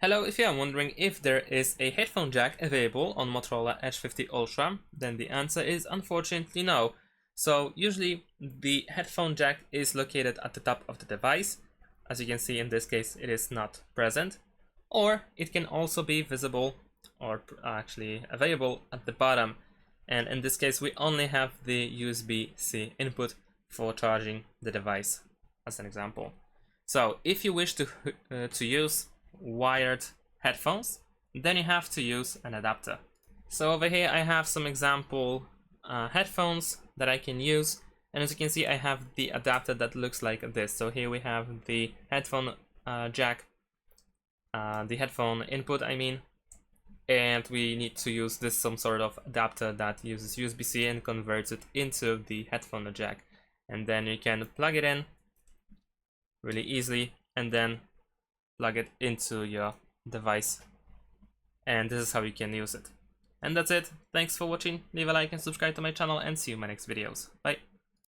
Hello, if you are wondering if there is a headphone jack available on Motorola Edge 50 Ultra, then the answer is unfortunately no. So usually the headphone jack is located at the top of the device. As you can see, in this case it is not present, or it can also be visible or actually available at the bottom, and in this case we only have the USB-C input for charging the device as an example. So if you wish to use wired headphones, then you have to use an adapter. So over here I have some example headphones that I can use, and as you can see I have the adapter that looks like this. So here we have the headphone jack, the headphone input I mean, and we need to use some sort of adapter that uses USB-C and converts it into the headphone jack, and then you can plug it in really easily and then plug it into your device, and this is how you can use it. And that's it. Thanks for watching. Leave a like and subscribe to my channel, and see you in my next videos. Bye.